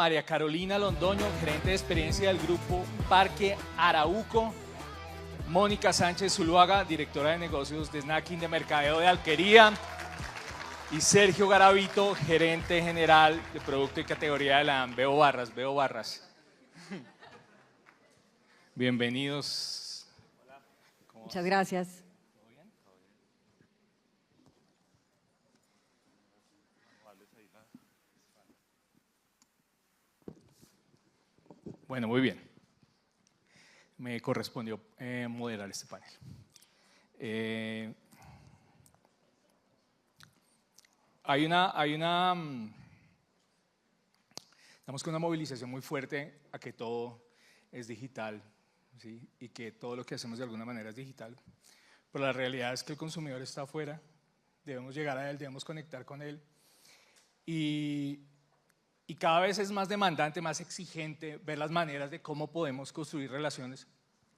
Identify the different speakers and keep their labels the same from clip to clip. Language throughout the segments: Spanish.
Speaker 1: María Carolina Londoño, gerente de experiencia del grupo Parque Arauco, Mónica Sánchez Zuluaga, directora de negocios de snacking de mercadeo de Alquería, y Sergio Garavito, gerente general de producto y categoría de la Veo Barras. Bienvenidos.
Speaker 2: Muchas gracias.
Speaker 1: Bueno, muy bien. Me correspondió moderar este panel. Estamos con una movilización muy fuerte a que todo es digital, ¿sí? Y que todo lo que hacemos de alguna manera es digital. Pero la realidad es que el consumidor está afuera, debemos llegar a él, debemos conectar con él. Y cada vez es más demandante, más exigente ver las maneras de cómo podemos construir relaciones.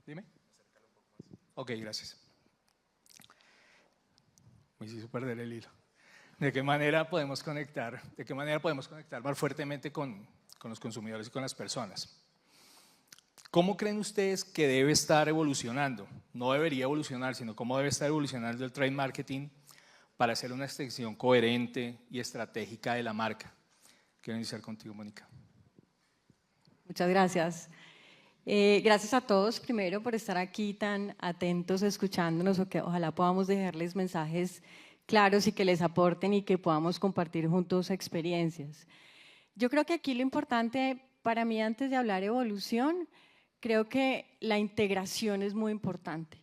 Speaker 1: Dime. Ok, gracias. Me hizo perder el hilo. ¿De qué manera podemos conectar? ¿De qué manera podemos conectar más fuertemente con los consumidores y con las personas? ¿Cómo creen ustedes que debe estar evolucionando? No debería evolucionar, sino cómo debe estar evolucionando el trade marketing para hacer una extensión coherente y estratégica de la marca. Quiero iniciar contigo, Mónica.
Speaker 2: Muchas gracias. Gracias a todos, primero, por estar aquí tan atentos, escuchándonos, o que ojalá podamos dejarles mensajes claros y que les aporten y que podamos compartir juntos experiencias. Yo creo que aquí lo importante para mí, antes de hablar evolución, creo que la integración es muy importante.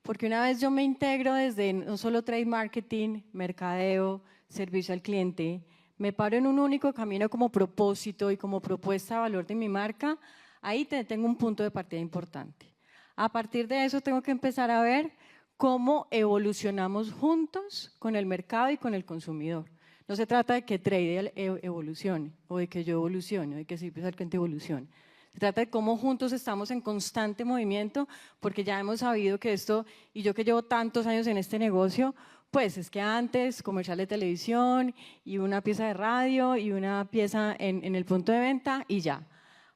Speaker 2: Porque una vez yo me integro desde no solo trade marketing, mercadeo, servicio al cliente, me paro en un único camino como propósito y como propuesta de valor de mi marca, ahí tengo un punto de partida importante. A partir de eso tengo que empezar a ver cómo evolucionamos juntos con el mercado y con el consumidor. No se trata de que trade evolucione o de que yo evolucione o de que servicio al cliente evolucione. Se trata de cómo juntos estamos en constante movimiento, porque ya hemos sabido que esto, y yo que llevo tantos años en este negocio, pues es que antes comercial de televisión y una pieza de radio y una pieza en el punto de venta y ya.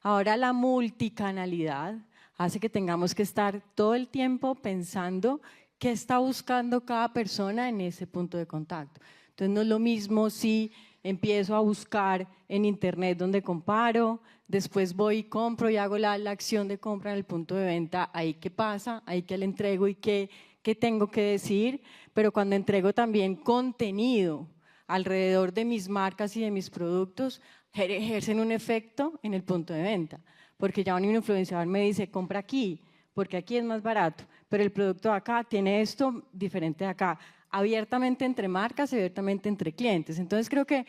Speaker 2: Ahora la multicanalidad hace que tengamos que estar todo el tiempo pensando qué está buscando cada persona en ese punto de contacto. Entonces no es lo mismo si empiezo a buscar en internet donde comparo, después voy y compro y hago la acción de compra en el punto de venta, ahí qué pasa, ahí qué le entrego y qué tengo que decir, pero cuando entrego también contenido alrededor de mis marcas y de mis productos, ejercen un efecto en el punto de venta, porque ya un influenciador me dice, compra aquí, porque aquí es más barato, pero el producto de acá tiene esto diferente de acá, abiertamente entre marcas, abiertamente entre clientes. Entonces creo que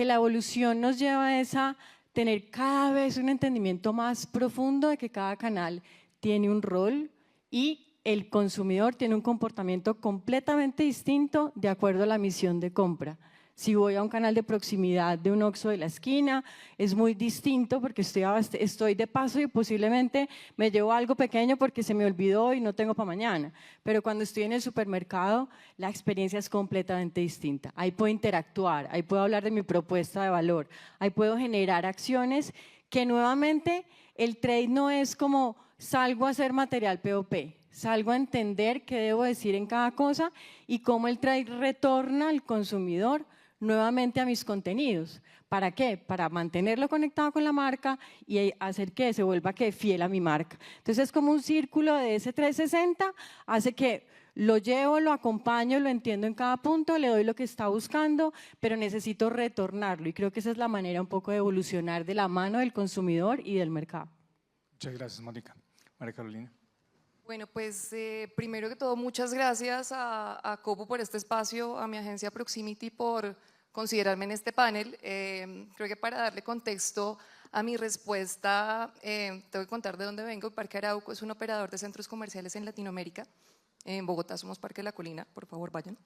Speaker 2: la evolución nos lleva a tener cada vez un entendimiento más profundo de que cada canal tiene un rol y el consumidor tiene un comportamiento completamente distinto de acuerdo a la misión de compra. Si voy a un canal de proximidad de un Oxxo de la esquina, es muy distinto porque estoy de paso y posiblemente me llevo algo pequeño porque se me olvidó y no tengo para mañana. Pero cuando estoy en el supermercado, la experiencia es completamente distinta. Ahí puedo interactuar, ahí puedo hablar de mi propuesta de valor, ahí puedo generar acciones que nuevamente el trade no es como salgo a hacer material POP. Salgo a entender qué debo decir en cada cosa y cómo el trade retorna al consumidor nuevamente a mis contenidos. ¿Para qué? Para mantenerlo conectado con la marca y hacer que se vuelva fiel a mi marca. Entonces es como un círculo de ese 360, hace que lo llevo, lo acompaño, lo entiendo en cada punto, le doy lo que está buscando, pero necesito retornarlo y creo que esa es la manera un poco de evolucionar de la mano del consumidor y del mercado.
Speaker 1: Muchas gracias, Mónica. María Carolina.
Speaker 3: Bueno, pues primero que todo, muchas gracias a Copo por este espacio, a mi agencia Proximity por considerarme en este panel. Creo que para darle contexto a mi respuesta, te voy a contar de dónde vengo. Parque Arauco es un operador de centros comerciales en Latinoamérica. En Bogotá somos Parque La Colina, por favor vayan.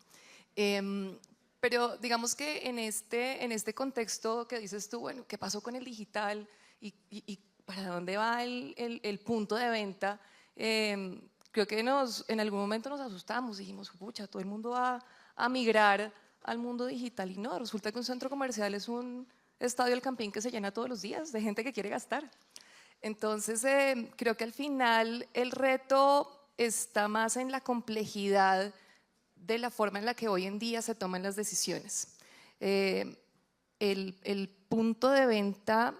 Speaker 3: Pero digamos que en este contexto que dices tú, bueno, ¿qué pasó con el digital y para dónde va el punto de venta? Creo que en algún momento nos asustamos, dijimos, pucha, todo el mundo va a migrar al mundo digital y no, resulta que un centro comercial es un estadio El Campín que se llena todos los días de gente que quiere gastar. Entonces, creo que al final el reto está más en la complejidad de la forma en la que hoy en día se toman las decisiones. El punto de venta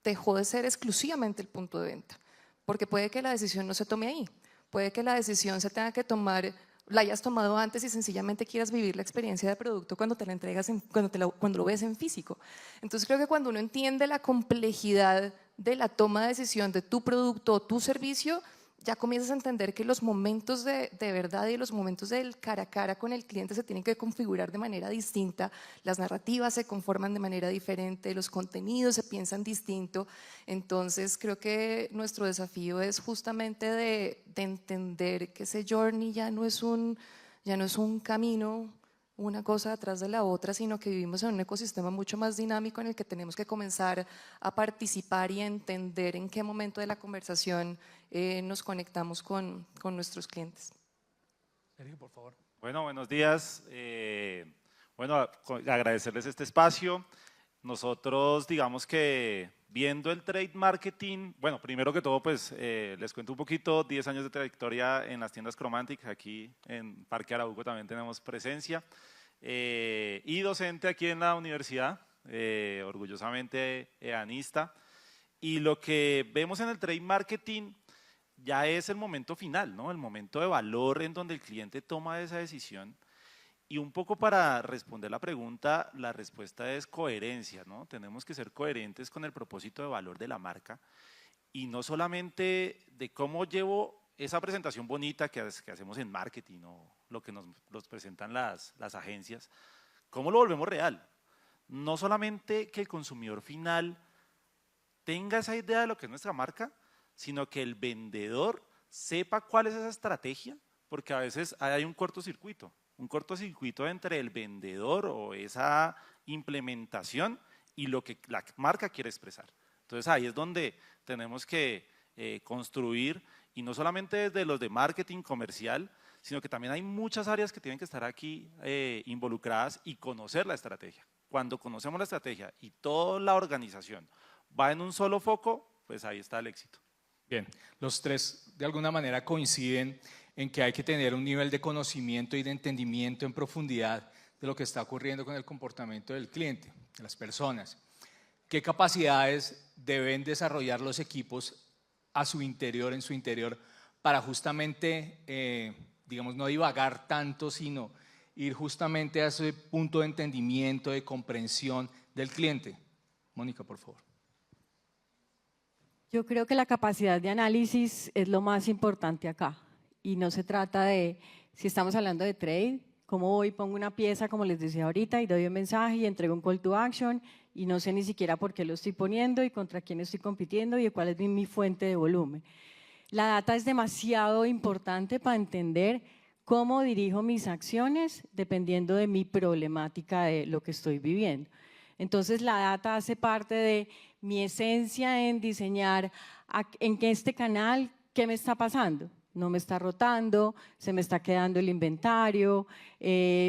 Speaker 3: dejó de ser exclusivamente el punto de venta, porque puede que la decisión no se tome ahí, puede que la decisión se tenga que tomar, la hayas tomado antes y sencillamente quieras vivir la experiencia de producto cuando te la entregas, cuando lo ves en físico. Entonces creo que cuando uno entiende la complejidad de la toma de decisión de tu producto o tu servicio, ya comienzas a entender que los momentos de verdad y los momentos del cara a cara con el cliente se tienen que configurar de manera distinta, las narrativas se conforman de manera diferente, los contenidos se piensan distinto. Entonces creo que nuestro desafío es justamente de entender que ese journey ya no es un camino, una cosa atrás de la otra, sino que vivimos en un ecosistema mucho más dinámico en el que tenemos que comenzar a participar y a entender en qué momento de la conversación nos conectamos con nuestros clientes.
Speaker 1: Sergio, por favor.
Speaker 4: Bueno, buenos días. Bueno, agradecerles este espacio. Nosotros, digamos que viendo el trade marketing, bueno, primero que todo, pues les cuento un poquito, 10 años de trayectoria en las tiendas Chromantic, aquí en Parque Arauco también tenemos presencia, y docente aquí en la universidad, orgullosamente eanista, y lo que vemos en el trade marketing ya es el momento final, ¿no? El momento de valor en donde el cliente toma esa decisión. Y un poco para responder la pregunta, la respuesta es coherencia, ¿no? Tenemos que ser coherentes con el propósito de valor de la marca y no solamente de cómo llevo esa presentación bonita que hacemos en marketing o lo que nos presentan las agencias, cómo lo volvemos real. No solamente que el consumidor final tenga esa idea de lo que es nuestra marca, sino que el vendedor sepa cuál es esa estrategia, porque a veces hay un cortocircuito entre el vendedor o esa implementación y lo que la marca quiere expresar. Entonces ahí es donde tenemos que construir, y no solamente desde los de marketing comercial, sino que también hay muchas áreas que tienen que estar aquí involucradas y conocer la estrategia. Cuando conocemos la estrategia y toda la organización va en un solo foco, pues ahí está el éxito.
Speaker 1: Bien, los tres de alguna manera coinciden en que hay que tener un nivel de conocimiento y de entendimiento en profundidad de lo que está ocurriendo con el comportamiento del cliente, de las personas. ¿Qué capacidades deben desarrollar los equipos a su interior, en su interior, para justamente, digamos, no divagar tanto, sino ir justamente a ese punto de entendimiento, de comprensión del cliente? Mónica, por favor.
Speaker 2: Yo creo que la capacidad de análisis es lo más importante acá. Y no se trata de, si estamos hablando de trade, como voy, pongo una pieza, como les decía ahorita, y doy un mensaje y entrego un call to action y no sé ni siquiera por qué lo estoy poniendo y contra quién estoy compitiendo y cuál es mi fuente de volumen. La data es demasiado importante para entender cómo dirijo mis acciones dependiendo de mi problemática de lo que estoy viviendo. Entonces la data hace parte de mi esencia en diseñar en este canal qué me está pasando. No me está rotando, se me está quedando el inventario,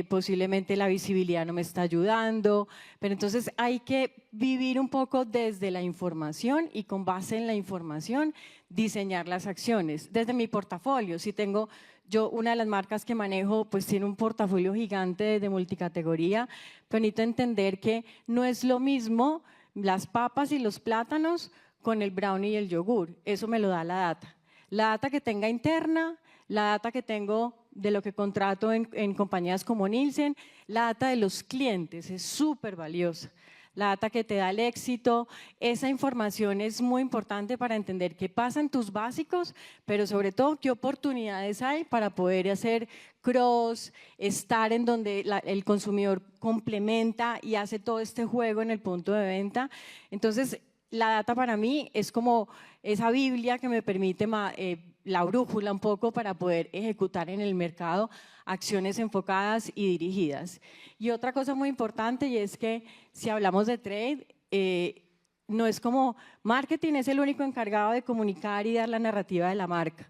Speaker 2: posiblemente la visibilidad no me está ayudando, pero entonces hay que vivir un poco desde la información y con base en la información diseñar las acciones. Desde mi portafolio, si tengo, yo una de las marcas que manejo pues tiene un portafolio gigante de multicategoría, pero necesito entender que no es lo mismo las papas y los plátanos con el brownie y el yogur, eso me lo da la data. La data que tenga interna, la data que tengo de lo que contrato en compañías como Nielsen, la data de los clientes es súper valiosa. La data que te da el éxito, esa información es muy importante para entender qué pasa en tus básicos, pero sobre todo qué oportunidades hay para poder hacer cross, estar en donde el consumidor complementa y hace todo este juego en el punto de venta. Entonces, la data para mí es como esa Biblia que me permite la brújula un poco para poder ejecutar en el mercado acciones enfocadas y dirigidas. Y otra cosa muy importante y es que si hablamos de trade, no es como marketing es el único encargado de comunicar y dar la narrativa de la marca.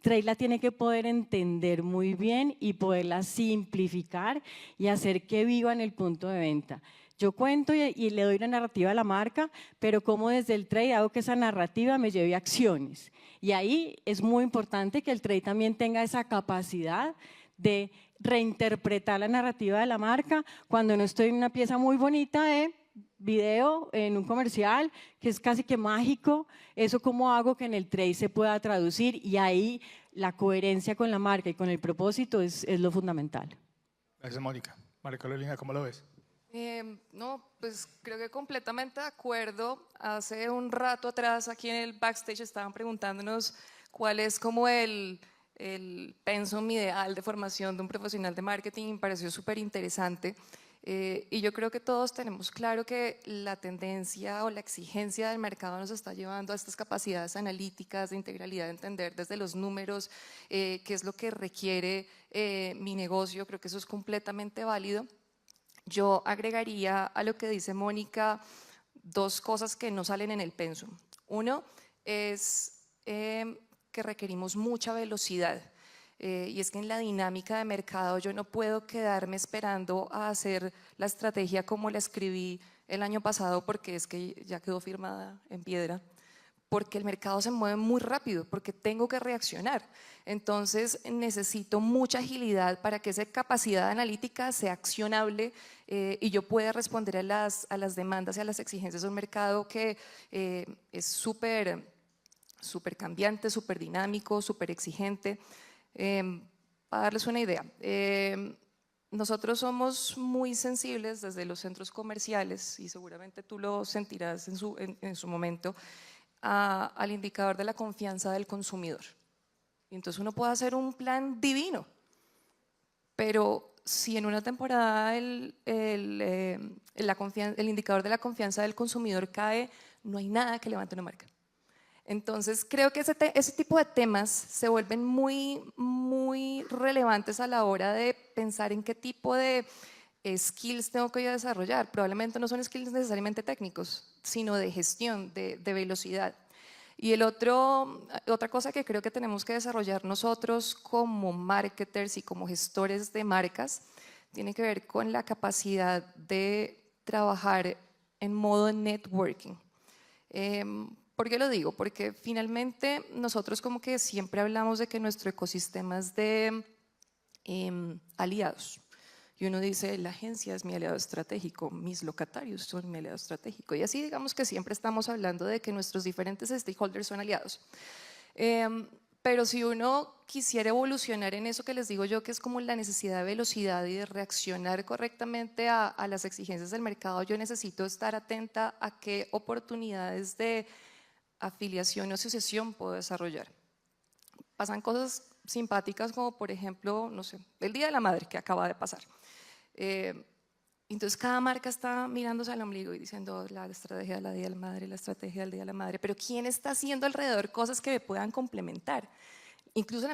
Speaker 2: Trade la tiene que poder entender muy bien y poderla simplificar y hacer que viva en el punto de venta. Yo cuento y le doy la narrativa a la marca, pero cómo desde el trade hago que esa narrativa me lleve a acciones. Y ahí es muy importante que el trade también tenga esa capacidad de reinterpretar la narrativa de la marca cuando no estoy en una pieza muy bonita de video en un comercial que es casi que mágico, eso cómo hago que en el trade se pueda traducir, y ahí la coherencia con la marca y con el propósito es lo fundamental.
Speaker 1: Gracias, Mónica. María Carolina, ¿cómo lo ves?
Speaker 3: No, pues creo que completamente de acuerdo. Hace un rato atrás aquí en el backstage estaban preguntándonos cuál es como el pensum ideal de formación de un profesional de marketing. Me pareció súper interesante. Y yo creo que todos tenemos claro que la tendencia o la exigencia del mercado nos está llevando a estas capacidades analíticas de integralidad, de entender desde los números qué es lo que requiere mi negocio. Creo que eso es completamente válido. Yo agregaría a lo que dice Mónica dos cosas que no salen en el pensum. Uno es que requerimos mucha velocidad. Y es que en la dinámica de mercado yo no puedo quedarme esperando a hacer la estrategia como la escribí el año pasado, porque es que ya quedó firmada en piedra, porque el mercado se mueve muy rápido, porque tengo que reaccionar. Entonces necesito mucha agilidad para que esa capacidad analítica sea accionable y yo pueda responder a las demandas y a las exigencias de un mercado que es súper cambiante, súper dinámico, súper exigente. Para darles una idea, nosotros somos muy sensibles desde los centros comerciales, y seguramente tú lo sentirás en su momento, al indicador de la confianza del consumidor. Y entonces uno puede hacer un plan divino, pero si en una temporada el indicador de la confianza del consumidor cae, no hay nada que levante una marca. Entonces creo que ese tipo de temas se vuelven muy relevantes a la hora de pensar en qué tipo de skills tengo que yo desarrollar. Probablemente no son skills necesariamente técnicos, sino de gestión, de velocidad. Y otra cosa que creo que tenemos que desarrollar nosotros como marketers y como gestores de marcas tiene que ver con la capacidad de trabajar en modo networking. ¿Por qué lo digo? Porque finalmente nosotros como que siempre hablamos de que nuestro ecosistema es de aliados. Y uno dice, la agencia es mi aliado estratégico, mis locatarios son mi aliado estratégico. Y así digamos que siempre estamos hablando de que nuestros diferentes stakeholders son aliados. Pero si uno quisiera evolucionar en eso que les digo yo, que es como la necesidad de velocidad y de reaccionar correctamente a las exigencias del mercado, yo necesito estar atenta a qué oportunidades de afiliación o asociación puedo desarrollar. Pasan cosas simpáticas como por ejemplo, no sé, el Día de la Madre que acaba de pasar. Entonces cada marca está mirándose al ombligo y diciendo la estrategia del Día de la Madre, la estrategia del Día de la Madre, pero ¿quién está haciendo alrededor cosas que me puedan complementar? Incluso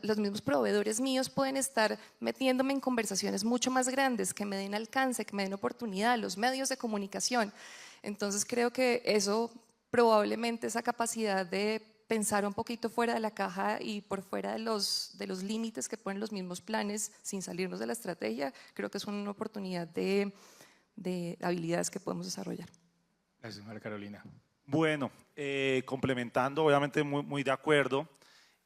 Speaker 3: los mismos proveedores míos pueden estar metiéndome en conversaciones mucho más grandes, que me den alcance, que me den oportunidad, los medios de comunicación. Entonces creo que eso probablemente, esa capacidad de pensar un poquito fuera de la caja y por fuera de los límites que ponen los mismos planes sin salirnos de la estrategia, creo que es una oportunidad de habilidades que podemos desarrollar.
Speaker 1: Gracias, María Carolina.
Speaker 4: Bueno, complementando, obviamente muy de acuerdo.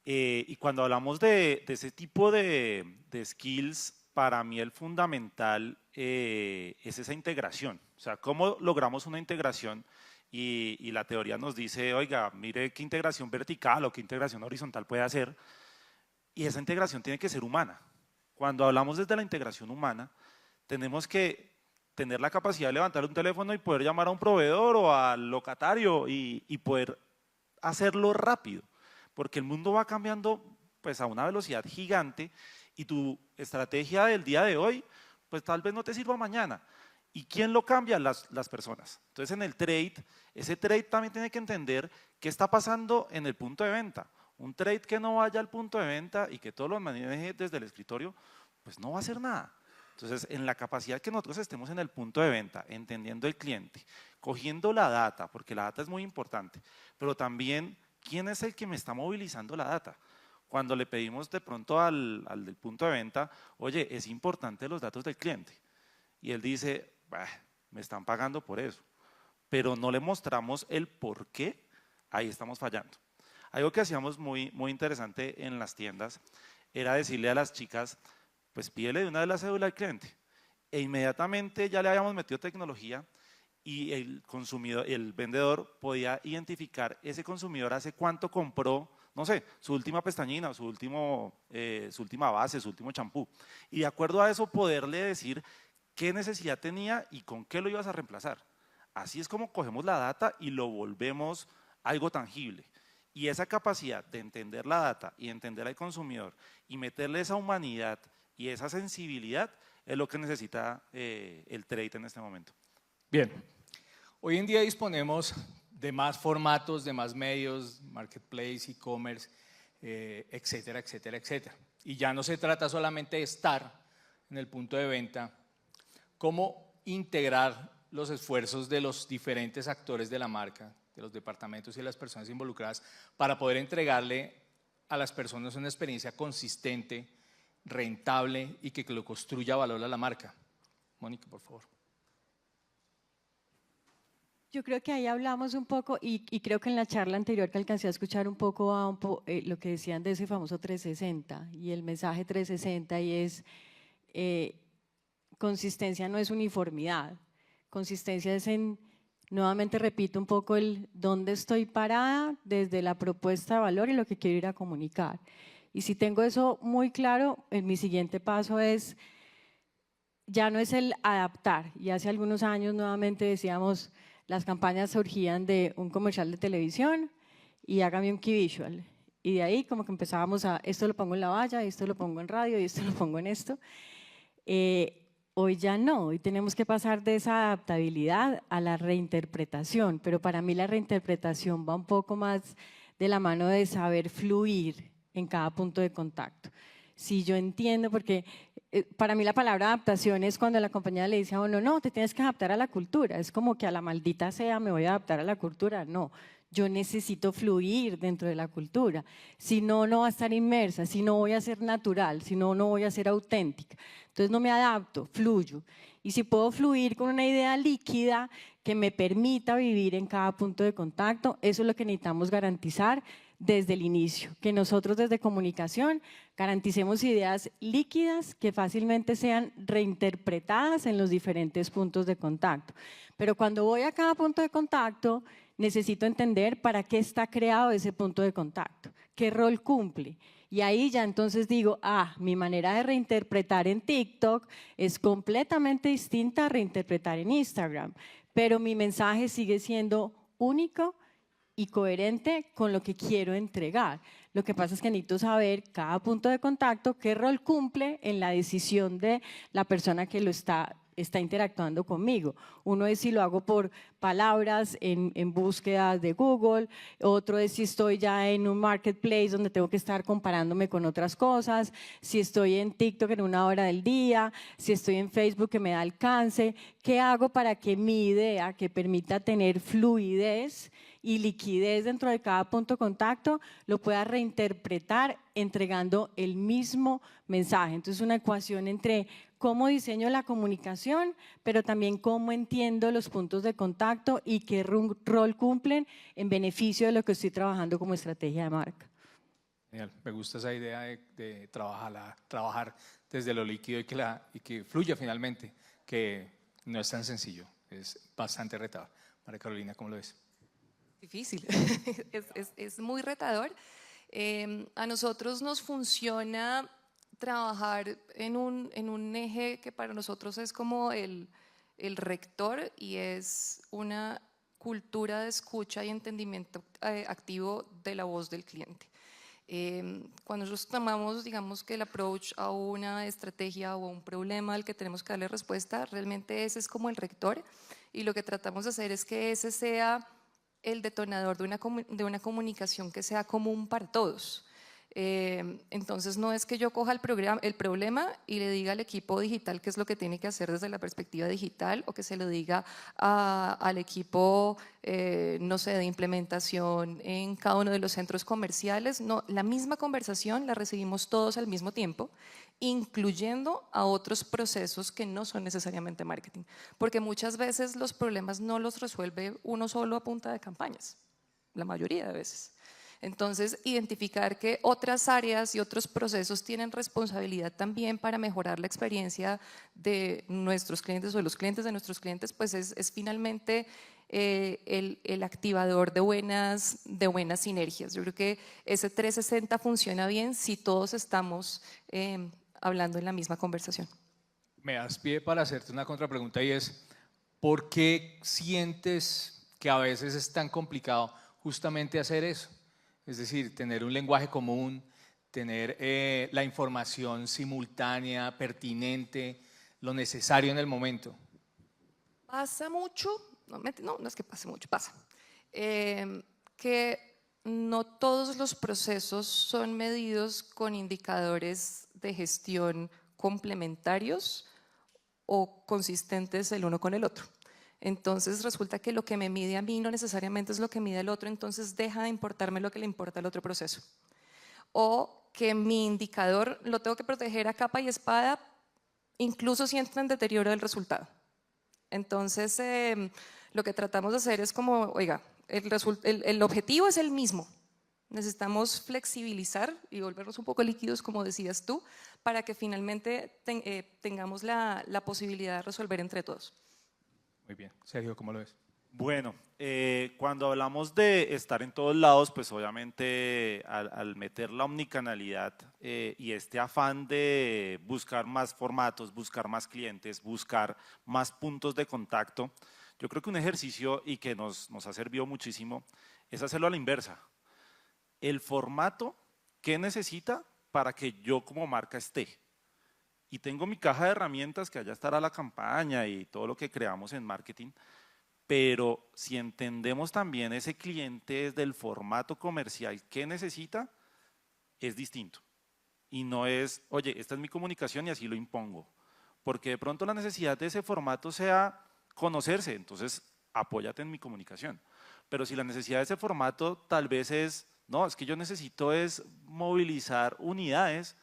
Speaker 4: Y cuando hablamos de ese tipo de skills, para mí el fundamental es esa integración. O sea, ¿cómo logramos una integración? Y la teoría nos dice, oiga, mire qué integración vertical o qué integración horizontal puede hacer. Y esa integración tiene que ser humana. Cuando hablamos desde la integración humana, tenemos que tener la capacidad de levantar un teléfono y poder llamar a un proveedor o al locatario y poder hacerlo rápido. Porque el mundo va cambiando pues, a una velocidad gigante y tu estrategia del día de hoy pues tal vez no te sirva mañana. ¿Y quién lo cambia? Las personas. Entonces en el trade, ese trade también tiene que entender qué está pasando en el punto de venta. Un trade que no vaya al punto de venta y que todo lo maneje desde el escritorio, pues no va a hacer nada. Entonces en la capacidad que nosotros estemos en el punto de venta, entendiendo el cliente, cogiendo la data, porque la data es muy importante, pero también quién es el que me está movilizando la data. Cuando le pedimos de pronto al del punto de venta, oye, es importante los datos del cliente. Y él dice, me están pagando por eso, pero no le mostramos el por qué, ahí estamos fallando. Algo que hacíamos muy interesante en las tiendas era decirle a las chicas, pues pídele de una vez la cédula al cliente, e inmediatamente ya le habíamos metido tecnología y el consumidor, el vendedor podía identificar ese consumidor hace cuánto compró, no sé, su última pestañina, su última base, su último champú, y de acuerdo a eso poderle decir qué necesidad tenía y con qué lo ibas a reemplazar. Así es como cogemos la data y lo volvemos algo tangible. Y esa capacidad de entender la data y entender al consumidor y meterle esa humanidad y esa sensibilidad es lo que necesita el trade en este momento.
Speaker 1: Bien, hoy en día disponemos de más formatos, de más medios, marketplace, e-commerce, etcétera, etcétera, etcétera. Y ya no se trata solamente de estar en el punto de venta, cómo integrar los esfuerzos de los diferentes actores de la marca, de los departamentos y de las personas involucradas para poder entregarle a las personas una experiencia consistente, rentable y que lo construya valor a la marca. Mónica, por favor.
Speaker 2: Yo creo que ahí hablamos un poco y creo que en la charla anterior que alcancé a escuchar un poco lo que decían de ese famoso 360 y el mensaje 360 y es consistencia no es uniformidad, consistencia es en, nuevamente repito un poco el dónde estoy parada desde la propuesta de valor y lo que quiero ir a comunicar. Y si tengo eso muy claro, mi siguiente paso es, ya no es el adaptar, y hace algunos años nuevamente decíamos, las campañas surgían de un comercial de televisión y hágame un key visual. Y de ahí como que empezábamos a, esto lo pongo en la valla, esto lo pongo en radio y esto lo pongo en esto. Hoy ya no, hoy tenemos que pasar de esa adaptabilidad a la reinterpretación, pero para mí la reinterpretación va un poco más de la mano de saber fluir en cada punto de contacto. Si yo entiendo, porque para mí la palabra adaptación es cuando la compañía le dice a uno, no, te tienes que adaptar a la cultura, es como que a la maldita sea me voy a adaptar a la cultura, no. Yo necesito fluir dentro de la cultura, si no, no va a estar inmersa, si no voy a ser natural, si no, no voy a ser auténtica. Entonces no me adapto, fluyo. Y si puedo fluir con una idea líquida que me permita vivir en cada punto de contacto, eso es lo que necesitamos garantizar desde el inicio, que nosotros desde comunicación garanticemos ideas líquidas que fácilmente sean reinterpretadas en los diferentes puntos de contacto. Pero cuando voy a cada punto de contacto, necesito entender para qué está creado ese punto de contacto, qué rol cumple. Y ahí ya entonces digo, mi manera de reinterpretar en TikTok es completamente distinta a reinterpretar en Instagram, pero mi mensaje sigue siendo único y coherente con lo que quiero entregar. Lo que pasa es que necesito saber cada punto de contacto qué rol cumple en la decisión de la persona que lo está interactuando conmigo. Uno es si lo hago por palabras en búsquedas de Google, otro es si estoy ya en un marketplace donde tengo que estar comparándome con otras cosas, si estoy en TikTok en una hora del día, si estoy en Facebook que me da alcance, ¿qué hago para que mi idea, que permita tener fluidez y liquidez dentro de cada punto de contacto, lo pueda reinterpretar entregando el mismo mensaje? Entonces, una ecuación entre cómo diseño la comunicación, pero también cómo entiendo los puntos de contacto y qué rol cumplen en beneficio de lo que estoy trabajando como estrategia de marca.
Speaker 1: Genial, me gusta esa idea de trabajar desde lo líquido y que fluya finalmente, que no es tan sencillo, es bastante retador. María Carolina, ¿cómo lo ves?
Speaker 3: Difícil, es muy retador. A nosotros nos funciona trabajar en un eje que para nosotros es como el rector y es una cultura de escucha y entendimiento activo de la voz del cliente. Cuando nosotros tomamos, digamos que el approach a una estrategia o a un problema al que tenemos que darle respuesta, realmente ese es como el rector y lo que tratamos de hacer es que ese sea el detonador de una comunicación que sea común para todos. Entonces no es que yo coja el problema y le diga al equipo digital qué es lo que tiene que hacer desde la perspectiva digital, o que se lo diga al equipo, no sé, de implementación en cada uno de los centros comerciales. No, la misma conversación la recibimos todos al mismo tiempo, incluyendo a otros procesos que no son necesariamente marketing, porque muchas veces los problemas no los resuelve uno solo a punta de campañas, la mayoría de veces. Entonces, identificar que otras áreas y otros procesos tienen responsabilidad también para mejorar la experiencia de nuestros clientes o de los clientes de nuestros clientes, pues es finalmente el activador de buenas sinergias. Yo creo que ese 360 funciona bien si todos estamos hablando en la misma conversación.
Speaker 1: Me das pie para hacerte una contrapregunta, y es, ¿por qué sientes que a veces es tan complicado justamente hacer eso? Es decir, tener un lenguaje común, tener la información simultánea, pertinente, lo necesario en el momento.
Speaker 3: Pasa mucho, no es que pase mucho, pasa, que no todos los procesos son medidos con indicadores de gestión complementarios o consistentes el uno con el otro. Entonces resulta que lo que me mide a mí no necesariamente es lo que mide el otro, entonces deja de importarme lo que le importa al otro proceso. O que mi indicador lo tengo que proteger a capa y espada, incluso si entra en deterioro del resultado. Entonces lo que tratamos de hacer es como, oiga, el objetivo es el mismo. Necesitamos flexibilizar y volvernos un poco líquidos, como decías tú, para que finalmente tengamos la posibilidad de resolver entre todos.
Speaker 1: Muy bien. Sergio, ¿cómo lo ves?
Speaker 4: Bueno, cuando hablamos de estar en todos lados, pues obviamente al meter la omnicanalidad y este afán de buscar más formatos, buscar más clientes, buscar más puntos de contacto, yo creo que un ejercicio y que nos ha servido muchísimo es hacerlo a la inversa. El formato que necesita para que yo como marca esté. Y tengo mi caja de herramientas, que allá estará la campaña y todo lo que creamos en marketing, pero si entendemos también ese cliente desde el formato comercial que necesita, es distinto. Y no es, oye, esta es mi comunicación y así lo impongo. Porque de pronto la necesidad de ese formato sea conocerse, entonces apóyate en mi comunicación. Pero si la necesidad de ese formato tal vez es, no, es que yo necesito es movilizar unidades,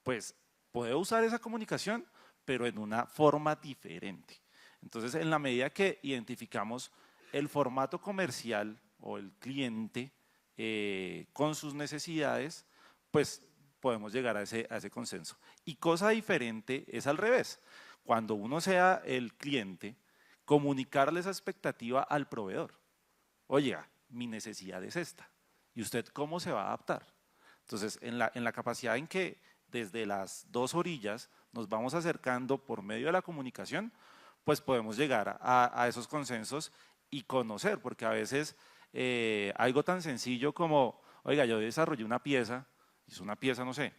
Speaker 4: pues puedo usar esa comunicación, pero en una forma diferente. Entonces, en la medida que identificamos el formato comercial o el cliente con sus necesidades, pues podemos llegar a ese consenso. Y cosa diferente es al revés. Cuando uno sea el cliente, comunicarle esa expectativa al proveedor. Oiga, mi necesidad es esta. ¿Y usted cómo se va a adaptar? Entonces, en la capacidad en que desde las dos orillas nos vamos acercando por medio de la comunicación, pues podemos llegar a esos consensos y conocer, porque a veces algo tan sencillo como, oiga, yo desarrollé una pieza, es una pieza, no sé,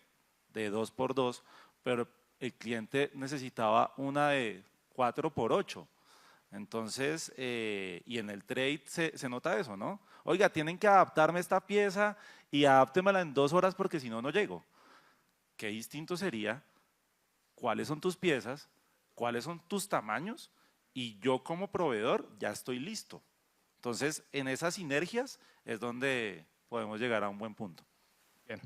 Speaker 4: de 2x2, pero el cliente necesitaba una de 4x8. Entonces, y en el trade se nota eso, ¿no? Oiga, tienen que adaptarme esta pieza y adáptemela en 2 horas porque si no, no llego. Qué distinto sería cuáles son tus piezas, cuáles son tus tamaños y yo como proveedor ya estoy listo. Entonces, en esas sinergias es donde podemos llegar a un buen punto.
Speaker 1: Bien.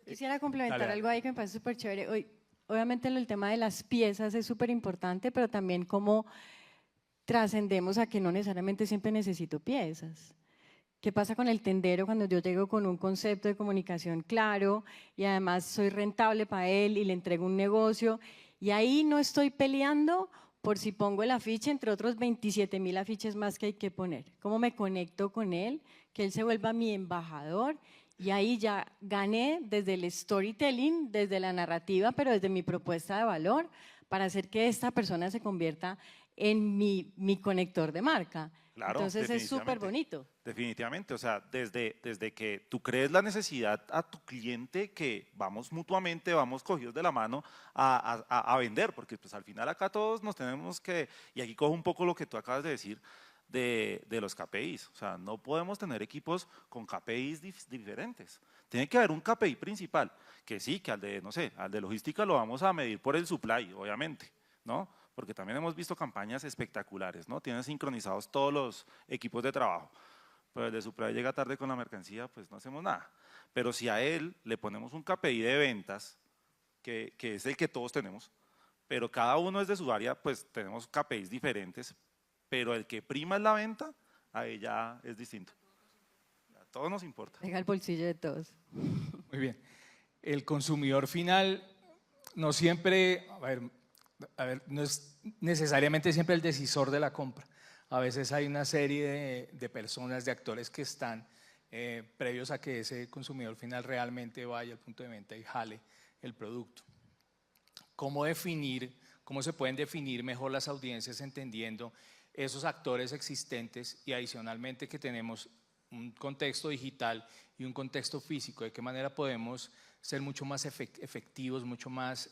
Speaker 2: Quisiera complementar
Speaker 1: Dale.
Speaker 2: algo ahí que me parece súper chévere. Obviamente el tema de las piezas es súper importante, pero también cómo trascendemos a que no necesariamente siempre necesito piezas. ¿Qué pasa con el tendero cuando yo llego con un concepto de comunicación claro y además soy rentable para él y le entrego un negocio? Y ahí no estoy peleando por si pongo el afiche entre otros 27.000 afiches más que hay que poner. ¿Cómo me conecto con él? Que él se vuelva mi embajador. Y ahí ya gané desde el storytelling, desde la narrativa, pero desde mi propuesta de valor para hacer que esta persona se convierta en mi conector de marca.
Speaker 4: Claro,
Speaker 2: entonces es súper bonito.
Speaker 4: Definitivamente, o sea, desde que tú crees la necesidad a tu cliente, que vamos mutuamente, vamos cogidos de la mano a vender, porque pues al final acá todos nos tenemos que, y aquí cojo un poco lo que tú acabas de decir, de los KPIs. O sea, no podemos tener equipos con KPIs diferentes. Tiene que haber un KPI principal, que sí, que al de, no sé, al de logística lo vamos a medir por el supply, obviamente, ¿no? Porque también hemos visto campañas espectaculares, ¿no? Tienen sincronizados todos los equipos de trabajo. Pero el de supply llega tarde con la mercancía, pues no hacemos nada. Pero si a él le ponemos un KPI de ventas, que es el que todos tenemos, pero cada uno es de su área, pues tenemos KPIs diferentes, pero el que prima es la venta, ahí ya es distinto. A todos nos importa.
Speaker 2: Deja el bolsillo de todos.
Speaker 1: Muy bien. El consumidor final no siempre, a ver, no es necesariamente siempre el decisor de la compra. A veces hay una serie de personas, de actores que están previos a que ese consumidor final realmente vaya al punto de venta y jale el producto. ¿Cómo se pueden definir mejor las audiencias entendiendo esos actores existentes y adicionalmente que tenemos un contexto digital y un contexto físico? ¿De qué manera podemos ser mucho más efectivos, mucho más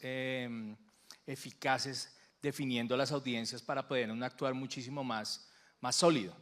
Speaker 1: eficaces definiendo las audiencias para poder actuar muchísimo más sólido?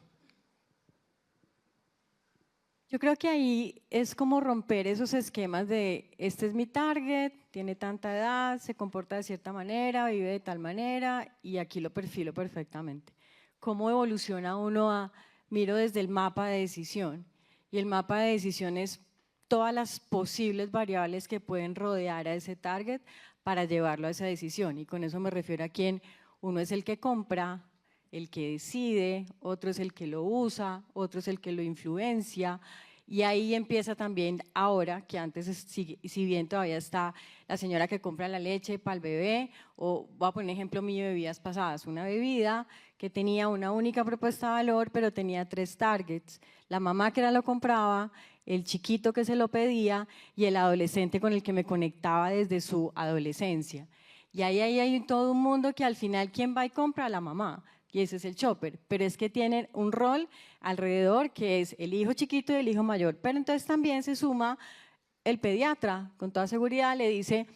Speaker 2: Yo creo que ahí es como romper esos esquemas de este es mi target, tiene tanta edad, se comporta de cierta manera, vive de tal manera y aquí lo perfilo perfectamente. ¿Cómo evoluciona uno miro desde el mapa de decisión? Y el mapa de decisión es todas las posibles variables que pueden rodear a ese target para llevarlo a esa decisión. Y con eso me refiero a quién uno es el que compra, el que decide, otro es el que lo usa, otro es el que lo influencia. Y ahí empieza también ahora, que antes, si bien todavía está la señora que compra la leche para el bebé, o voy a poner un ejemplo mío de bebidas pasadas, una bebida que tenía una única propuesta de valor, pero tenía 3 targets, la mamá que lo compraba, el chiquito que se lo pedía y el adolescente con el que me conectaba desde su adolescencia. Y ahí hay todo un mundo que al final, ¿quién va y compra? La mamá. Y ese es el shopper, pero es que tienen un rol alrededor que es el hijo chiquito y el hijo mayor, pero entonces también se suma el pediatra, con toda seguridad le dice,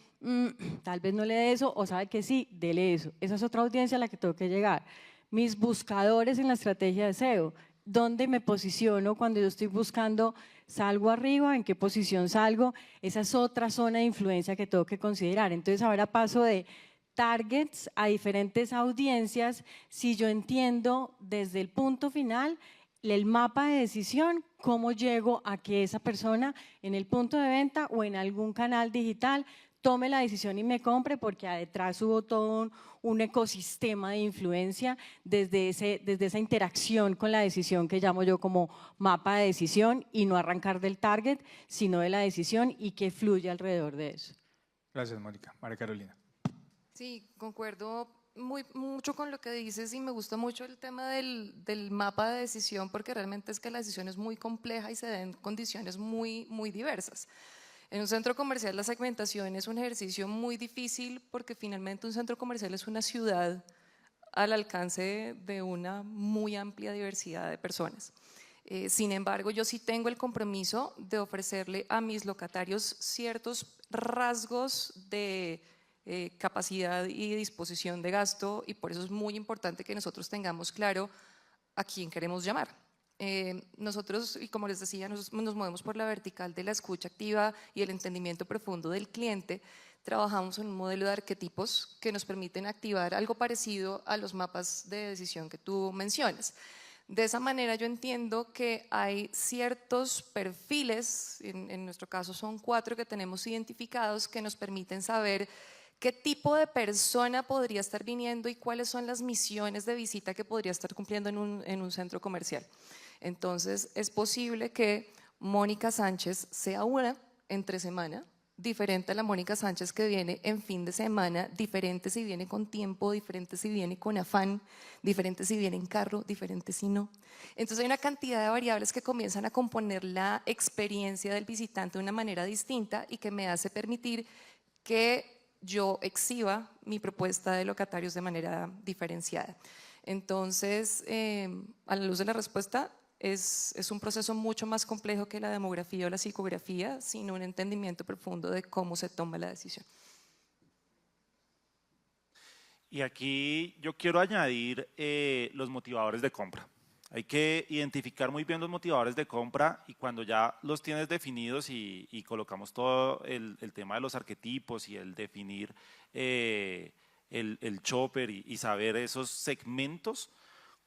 Speaker 2: tal vez no le dé eso, o sabe que sí, dele eso. Esa es otra audiencia a la que tengo que llegar. Mis buscadores en la estrategia de SEO, ¿dónde me posiciono cuando yo estoy buscando? ¿Salgo arriba? ¿En qué posición salgo? Esa es otra zona de influencia que tengo que considerar. Entonces ahora paso de targets a diferentes audiencias, si yo entiendo desde el punto final el mapa de decisión, cómo llego a que esa persona en el punto de venta o en algún canal digital tome la decisión y me compre, porque detrás hubo todo un ecosistema de influencia desde esa interacción con la decisión que llamo yo como mapa de decisión, y no arrancar del target, sino de la decisión y que fluye alrededor de eso.
Speaker 1: Gracias, Mónica. María Carolina.
Speaker 3: Sí, concuerdo mucho con lo que dices y me gusta mucho el tema del mapa de decisión, porque realmente es que la decisión es muy compleja y se da en condiciones muy diversas. En un centro comercial la segmentación es un ejercicio muy difícil porque finalmente un centro comercial es una ciudad al alcance de una muy amplia diversidad de personas. Sin embargo, yo sí tengo el compromiso de ofrecerle a mis locatarios ciertos rasgos de capacidad y disposición de gasto, y por eso es muy importante que nosotros tengamos claro a quién queremos llamar. Nosotros, y como les decía, nos movemos por la vertical de la escucha activa y el entendimiento profundo del cliente. Trabajamos en un modelo de arquetipos que nos permiten activar algo parecido a los mapas de decisión que tú mencionas. De esa manera yo entiendo que hay ciertos perfiles, en nuestro caso son 4 que tenemos identificados, que nos permiten saber qué tipo de persona podría estar viniendo y cuáles son las misiones de visita que podría estar cumpliendo en un centro comercial. Entonces es posible que Mónica Sánchez sea una entre semana, diferente a la Mónica Sánchez que viene en fin de semana, diferente si viene con tiempo, diferente si viene con afán, diferente si viene en carro, diferente si no. Entonces hay una cantidad de variables que comienzan a componer la experiencia del visitante de una manera distinta y que me hace permitir que yo exhiba mi propuesta de locatarios de manera diferenciada. Entonces, a la luz de la respuesta, es un proceso mucho más complejo que la demografía o la psicografía, sino un entendimiento profundo de cómo se toma la decisión.
Speaker 4: Y aquí yo quiero añadir los motivadores de compra. Hay que identificar muy bien los motivadores de compra y cuando ya los tienes definidos y colocamos todo el tema de los arquetipos y el definir el shopper y saber esos segmentos,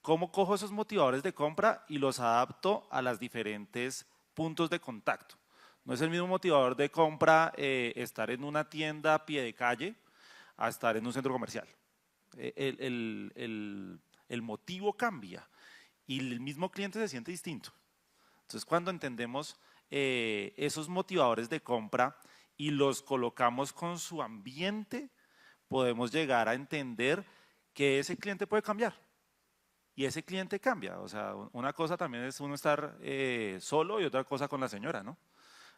Speaker 4: ¿cómo cojo esos motivadores de compra y los adapto a los diferentes puntos de contacto? No es el mismo motivador de compra estar en una tienda a pie de calle a estar en un centro comercial. El motivo cambia y el mismo cliente se siente distinto. Entonces, cuando entendemos esos motivadores de compra y los colocamos con su ambiente, podemos llegar a entender que ese cliente puede cambiar. Y ese cliente cambia. O sea, una cosa también es uno estar solo y otra cosa con la señora, ¿no?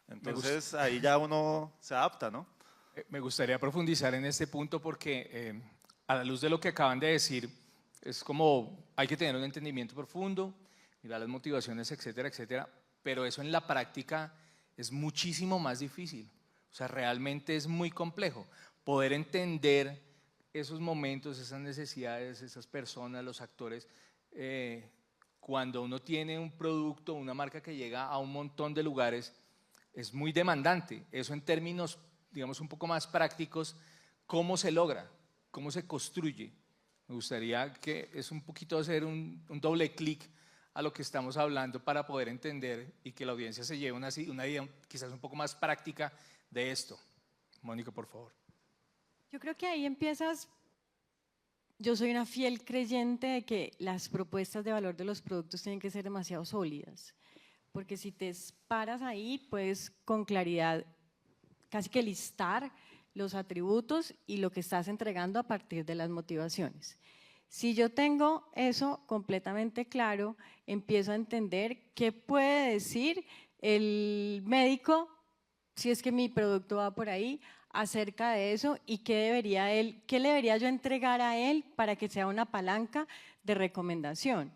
Speaker 4: Entonces, ahí ya uno se adapta, ¿no?
Speaker 1: Me gustaría profundizar en este punto porque a la luz de lo que acaban de decir, es como hay que tener un entendimiento profundo, mirar las motivaciones, etcétera, etcétera, pero eso en la práctica es muchísimo más difícil. O sea, realmente es muy complejo poder entender esos momentos, esas necesidades, esas personas, los actores, cuando uno tiene un producto, una marca que llega a un montón de lugares, es muy demandante. Eso en términos, digamos, un poco más prácticos, ¿cómo se logra? ¿Cómo se construye? Me gustaría que es un poquito hacer un doble clic a lo que estamos hablando para poder entender y que la audiencia se lleve una idea quizás un poco más práctica de esto. Mónica, por favor.
Speaker 2: Yo creo que ahí empiezas. Yo soy una fiel creyente de que las propuestas de valor de los productos tienen que ser demasiado sólidas, porque si te paras ahí, puedes con claridad casi que listar los atributos y lo que estás entregando a partir de las motivaciones. Si yo tengo eso completamente claro, empiezo a entender qué puede decir el médico, si es que mi producto va por ahí, acerca de eso y qué le debería yo entregar a él para que sea una palanca de recomendación.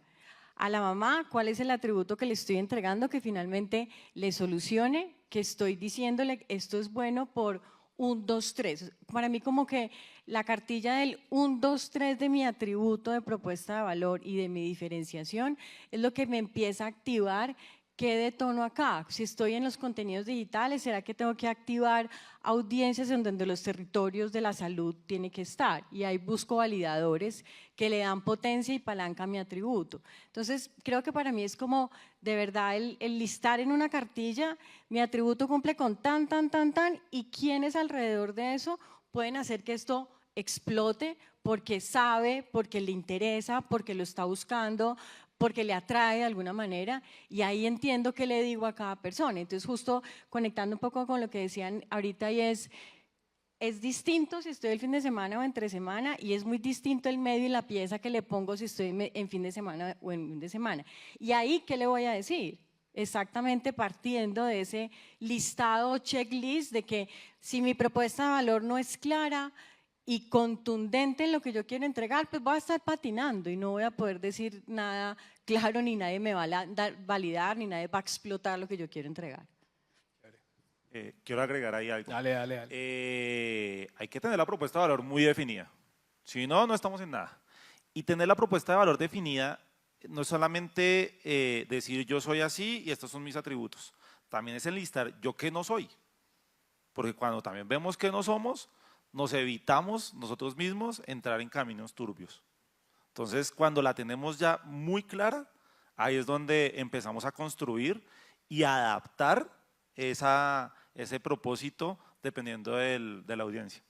Speaker 2: A la mamá, ¿cuál es el atributo que le estoy entregando que finalmente le solucione, que estoy diciéndole esto es bueno por 1, 2, 3? Para mí como que la cartilla del 1, 2, 3 de mi atributo de propuesta de valor y de mi diferenciación es lo que me empieza a activar. ¿Qué detono acá? Si estoy en los contenidos digitales, ¿será que tengo que activar audiencias en donde los territorios de la salud tienen que estar? Y ahí busco validadores que le dan potencia y palanca a mi atributo. Entonces, creo que para mí es como, de verdad, el listar en una cartilla, mi atributo cumple con tan, y quiénes alrededor de eso pueden hacer que esto explote porque sabe, porque le interesa, porque lo está buscando, porque le atrae de alguna manera, y ahí entiendo qué le digo a cada persona. Entonces, justo conectando un poco con lo que decían ahorita, y es distinto si estoy el fin de semana o entre semana, y es muy distinto el medio y la pieza que le pongo si estoy en fin de semana o en fin de semana. Y ahí, ¿qué le voy a decir? Exactamente partiendo de ese listado o checklist de que si mi propuesta de valor no es clara y contundente en lo que yo quiero entregar, pues voy a estar patinando y no voy a poder decir nada claro, ni nadie me va a validar, ni nadie va a explotar lo que yo quiero entregar.
Speaker 4: Quiero agregar ahí algo.
Speaker 1: Dale.
Speaker 4: Hay que tener la propuesta de valor muy definida. Si no, no estamos en nada. Y tener la propuesta de valor definida no es solamente decir yo soy así y estos son mis atributos. También es enlistar yo qué no soy. Porque cuando también vemos que no somos, nos evitamos nosotros mismos entrar en caminos turbios. Entonces, cuando la tenemos ya muy clara, ahí es donde empezamos a construir y a adaptar ese propósito dependiendo de la audiencia.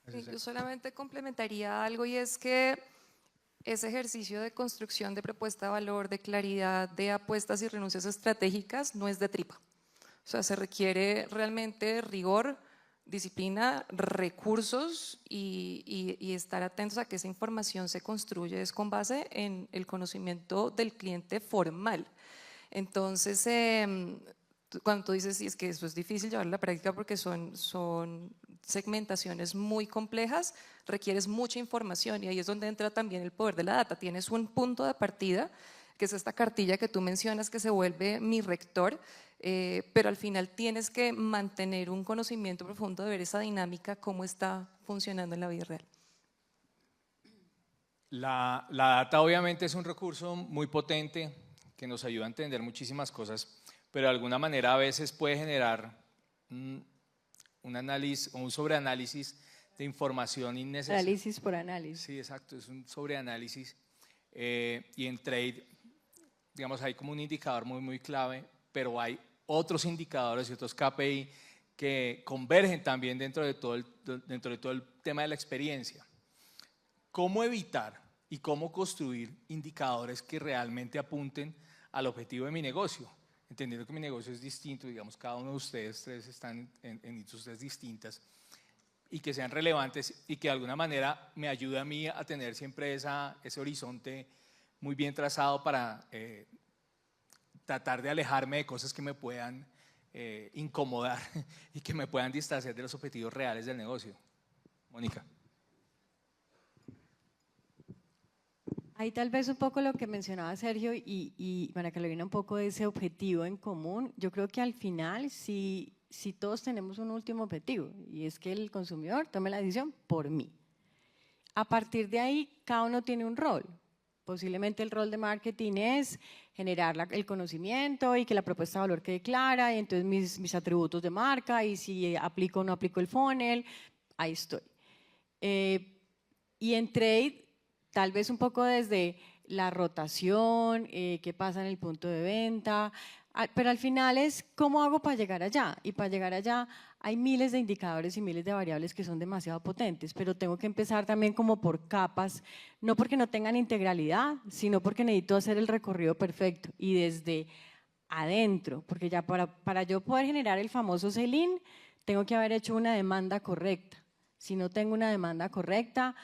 Speaker 3: Yo solamente complementaría algo, y es que ese ejercicio de construcción de propuesta de valor, de claridad, de apuestas y renuncias estratégicas no es de tripa. O sea, se requiere realmente rigor, disciplina, recursos y estar atentos a que esa información se construye es con base en el conocimiento del cliente formal. Entonces, cuando tú dices, sí, es que eso es difícil llevarlo a la práctica porque son segmentaciones muy complejas, requieres mucha información, y ahí es donde entra también el poder de la data. Tienes un punto de partida, que es esta cartilla que tú mencionas, que se vuelve mi rector, pero al final tienes que mantener un conocimiento profundo de ver esa dinámica, cómo está funcionando en la vida real.
Speaker 1: La data obviamente es un recurso muy potente que nos ayuda a entender muchísimas cosas, pero de alguna manera a veces puede generar un análisis o un sobreanálisis de información innecesaria.
Speaker 2: Análisis por análisis.
Speaker 1: Sí, exacto, es un sobreanálisis. Y en trade, digamos, hay como un indicador muy clave, pero hay otros indicadores y otros KPI que convergen también dentro de todo el tema de la experiencia. ¿Cómo evitar y cómo construir indicadores que realmente apunten al objetivo de mi negocio? Entendiendo que mi negocio es distinto, digamos, cada uno de ustedes tres están en industrias distintas, y que sean relevantes y que de alguna manera me ayude a mí a tener siempre ese horizonte muy bien trazado para tratar de alejarme de cosas que me puedan incomodar y que me puedan distanciar de los objetivos reales del negocio. Mónica.
Speaker 2: Ahí tal vez un poco lo que mencionaba Sergio y María Carolina, un poco de ese objetivo en común. Yo creo que al final sí todos tenemos un último objetivo, y es que el consumidor tome la decisión por mí. A partir de ahí, cada uno tiene un rol. Posiblemente el rol de marketing es generar el conocimiento y que la propuesta de valor quede clara, y entonces mis atributos de marca, y si aplico o no aplico el funnel, ahí estoy. Y en trade, tal vez un poco desde la rotación, qué pasa en el punto de venta, pero al final es cómo hago para llegar allá, y para llegar allá hay miles de indicadores y miles de variables que son demasiado potentes, pero tengo que empezar también como por capas, no porque no tengan integralidad, sino porque necesito hacer el recorrido perfecto y desde adentro, porque ya para yo poder generar el famoso sell-in, tengo que haber hecho una demanda correcta. Si no tengo una demanda correcta,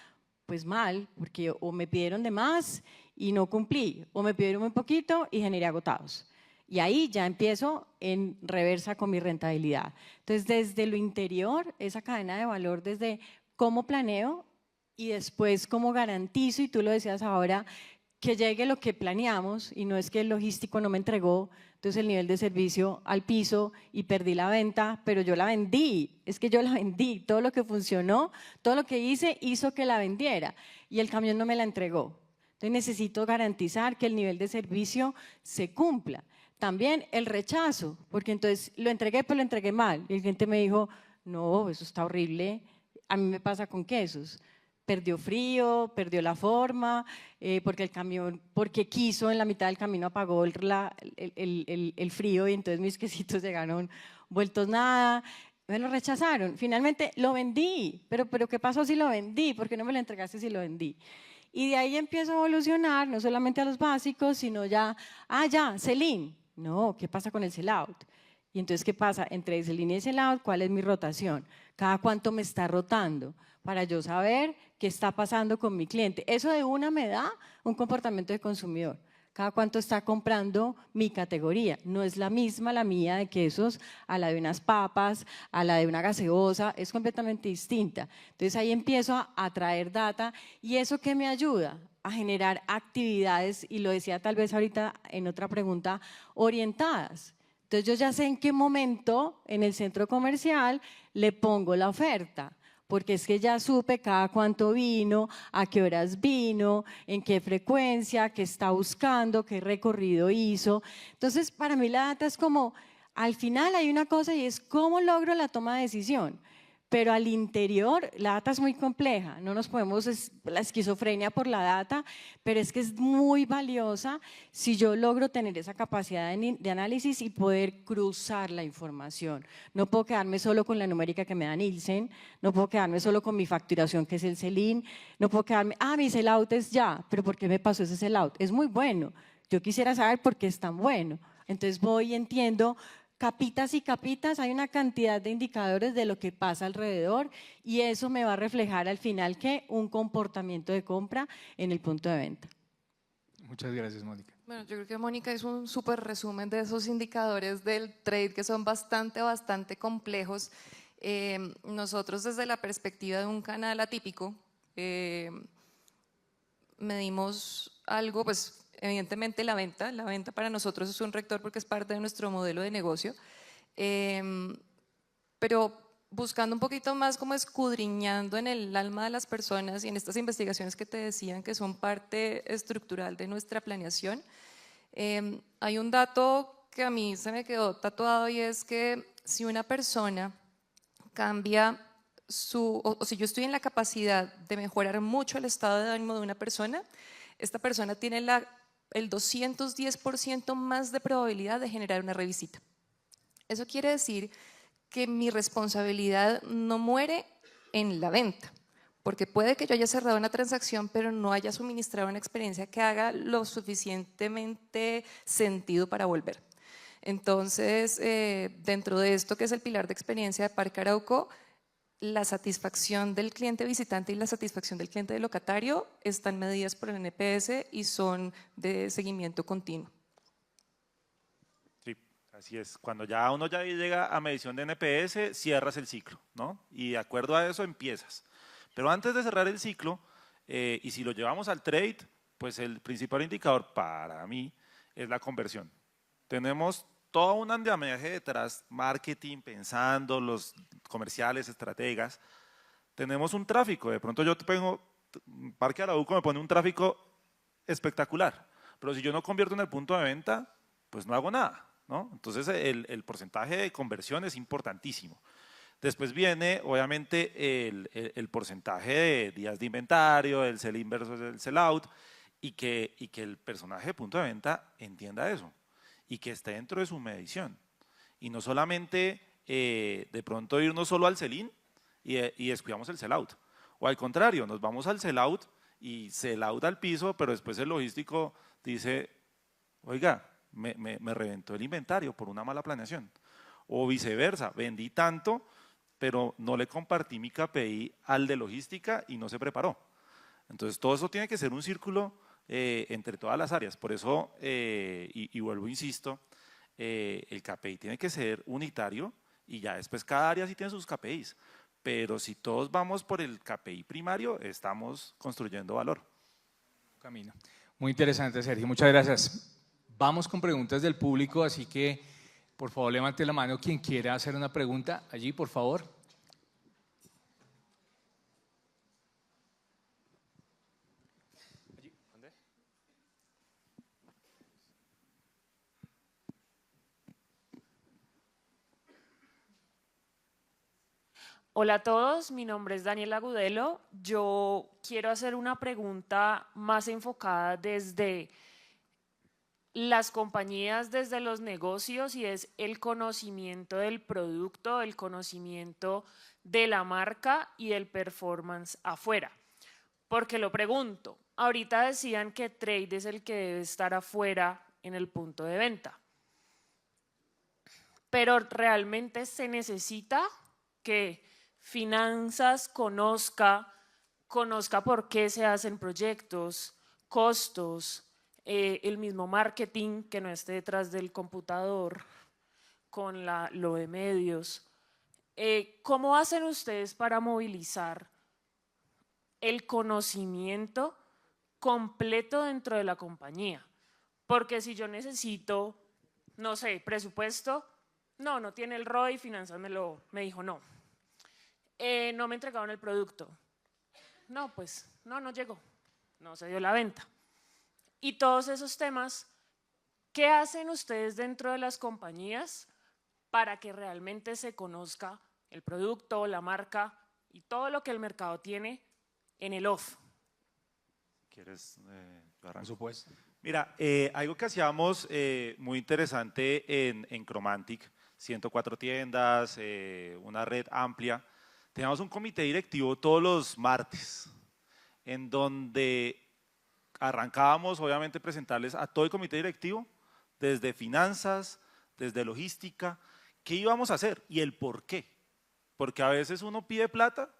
Speaker 2: pues mal, porque o me pidieron de más y no cumplí, o me pidieron muy poquito y generé agotados. Y ahí ya empiezo en reversa con mi rentabilidad. Entonces, desde lo interior, esa cadena de valor, desde cómo planeo y después cómo garantizo, y tú lo decías ahora, que llegue lo que planeamos, y no es que el logístico no me entregó, entonces el nivel de servicio al piso y perdí la venta, pero yo la vendí, es que yo la vendí, todo lo que funcionó, todo lo que hizo que la vendiera, y el camión no me la entregó. Entonces necesito garantizar que el nivel de servicio se cumpla. También el rechazo, porque entonces lo entregué, pero lo entregué mal, y el cliente me dijo, no, eso está horrible. A mí me pasa con quesos. Perdió frío, perdió la forma, porque el camión, porque quiso, en la mitad del camino apagó el frío, y entonces mis quesitos llegaron vueltos nada, me lo rechazaron. Finalmente lo vendí, pero ¿qué pasó si lo vendí? ¿Por qué no me lo entregaste si lo vendí? Y de ahí empiezo a evolucionar, no solamente a los básicos, sino ya, sell-in. No, ¿qué pasa con el sell-out? Y entonces, ¿qué pasa? Entre sell-in y sell-out, ¿cuál es mi rotación? ¿Cada cuánto me está rotando? Para yo saber qué está pasando con mi cliente. Eso de una me da un comportamiento de consumidor. Cada cuánto está comprando mi categoría. No es la misma la mía de quesos a la de unas papas, a la de una gaseosa, es completamente distinta. Entonces ahí empiezo a traer data, y eso que me ayuda a generar actividades, y lo decía tal vez ahorita en otra pregunta, orientadas. Entonces yo ya sé en qué momento en el centro comercial le pongo la oferta, porque es que ya supe cada cuánto vino, a qué horas vino, en qué frecuencia, qué está buscando, qué recorrido hizo. Entonces, para mí la data es como, al final hay una cosa, y es cómo logro la toma de decisión. Pero al interior la data es muy compleja, no nos podemos, la esquizofrenia por la data, pero es que es muy valiosa si yo logro tener esa capacidad de análisis y poder cruzar la información. No puedo quedarme solo con la numérica que me da Nielsen, no puedo quedarme solo con mi facturación, que es el sell-in, no puedo quedarme, mi sell-out es ya, pero ¿por qué me pasó ese sell-out? Es muy bueno, yo quisiera saber por qué es tan bueno. Entonces voy y entiendo capitas y capitas, hay una cantidad de indicadores de lo que pasa alrededor, y eso me va a reflejar al final que un comportamiento de compra en el punto de venta.
Speaker 1: Muchas gracias, Mónica.
Speaker 3: Bueno, yo creo que Mónica hizo un súper resumen de esos indicadores del trade que son bastante complejos. Nosotros desde la perspectiva de un canal atípico medimos algo, pues evidentemente la venta para nosotros es un rector porque es parte de nuestro modelo de negocio, pero buscando un poquito más, como escudriñando en el alma de las personas y en estas investigaciones que te decían que son parte estructural de nuestra planeación, hay un dato que a mí se me quedó tatuado y es que si una persona cambia o si yo estoy en la capacidad de mejorar mucho el estado de ánimo de una persona, esta persona tiene el 210% más de probabilidad de generar una revisita. Eso quiere decir que mi responsabilidad no muere en la venta, porque puede que yo haya cerrado una transacción, pero no haya suministrado una experiencia que haga lo suficientemente sentido para volver. Entonces, dentro de esto que es el pilar de experiencia de Parque Arauco, la satisfacción del cliente visitante y la satisfacción del cliente de locatario están medidas por el NPS y son de seguimiento continuo.
Speaker 4: Sí, así es. Cuando ya uno ya llega a medición de NPS, cierras el ciclo, ¿no? Y de acuerdo a eso empiezas. Pero antes de cerrar el ciclo, y si lo llevamos al trade, pues el principal indicador para mí es la conversión. Tenemos todo un andamiaje detrás, marketing, pensando, los comerciales, estrategas. Tenemos un tráfico, de pronto yo tengo, Parque Arauco me pone un tráfico espectacular, pero si yo no convierto en el punto de venta, pues no hago nada, ¿no? Entonces el porcentaje de conversión es importantísimo. Después viene, obviamente, el porcentaje de días de inventario, el sell-in versus el sell-out, y que el personaje de punto de venta entienda eso y que esté dentro de su medición. Y no solamente de pronto irnos solo al sell-in y descuidamos el sell-out. O al contrario, nos vamos al sell-out y sell-out al piso, pero después el logístico dice, oiga, me reventó el inventario por una mala planeación. O viceversa, vendí tanto, pero no le compartí mi KPI al de logística y no se preparó. Entonces todo eso tiene que ser un círculo entre todas las áreas. Por eso, y vuelvo, insisto, el KPI tiene que ser unitario y ya después cada área sí tiene sus KPIs. Pero si todos vamos por el KPI primario, estamos construyendo valor.
Speaker 1: Camino. Muy interesante, Sergio. Muchas gracias. Vamos con preguntas del público, así que por favor levante la mano quien quiera hacer una pregunta. Allí, por favor.
Speaker 5: Hola a todos, mi nombre es Daniela Agudelo. Yo quiero hacer una pregunta más enfocada desde las compañías, desde los negocios, y es el conocimiento del producto, el conocimiento de la marca y del performance afuera. Porque lo pregunto, ahorita decían que trade es el que debe estar afuera en el punto de venta, pero realmente se necesita que finanzas conozca por qué se hacen proyectos, costos, el mismo marketing que no esté detrás del computador con lo de medios. ¿Cómo hacen ustedes para movilizar el conocimiento completo dentro de la compañía? Porque si yo necesito, no sé, presupuesto, no tiene el ROI, finanzas me dijo no. No me entregaron el producto. No, pues no llegó, no se dio la venta. Y todos esos temas, ¿qué hacen ustedes dentro de las compañías para que realmente se conozca el producto, la marca y todo lo que el mercado tiene en el off?
Speaker 4: ¿Quieres?
Speaker 1: Por supuesto.
Speaker 4: Mira, algo que hacíamos muy interesante en Chromantic, 104 tiendas, una red amplia. Teníamos un comité directivo todos los martes, en donde arrancábamos, obviamente, presentarles a todo el comité directivo, desde finanzas, desde logística, qué íbamos a hacer y el por qué. Porque a veces uno pide plata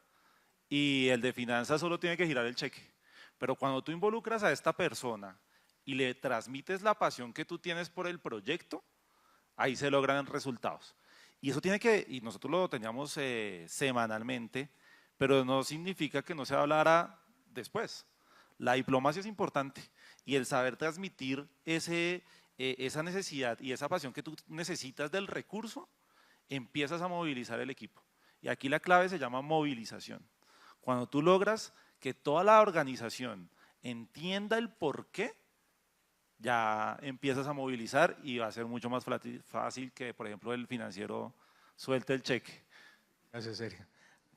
Speaker 4: y el de finanzas solo tiene que girar el cheque. Pero cuando tú involucras a esta persona y le transmites la pasión que tú tienes por el proyecto, ahí se logran resultados. Y eso tiene que, y nosotros lo teníamos semanalmente, pero no significa que no se hablara después. La diplomacia es importante y el saber transmitir esa necesidad y esa pasión que tú necesitas del recurso, empiezas a movilizar el equipo. Y aquí la clave se llama movilización. Cuando tú logras que toda la organización entienda el por qué, ya empiezas a movilizar y va a ser mucho más fácil que, por ejemplo, el financiero suelte el cheque.
Speaker 1: Gracias, Sergio.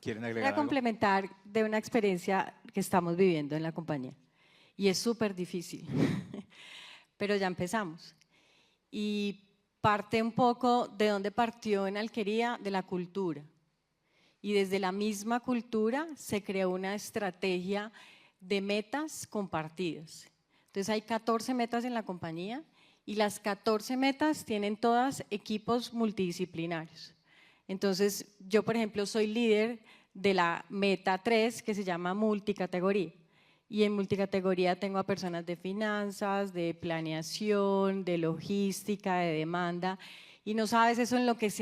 Speaker 1: ¿Quieren
Speaker 2: Voy
Speaker 1: agregar
Speaker 2: a
Speaker 1: algo?
Speaker 2: complementar de una experiencia que estamos viviendo en la compañía y es súper difícil, pero ya empezamos. Y parte un poco de dónde partió en Alquería, de la cultura. Y desde la misma cultura se creó una estrategia de metas compartidas. Entonces hay 14 metas en la compañía y las 14 metas tienen todas equipos multidisciplinarios. Entonces yo, por ejemplo, soy líder de la meta 3 que se llama multicategoría. Y en multicategoría tengo a personas de finanzas, de planeación, de logística, de demanda. Y no sabes eso en lo que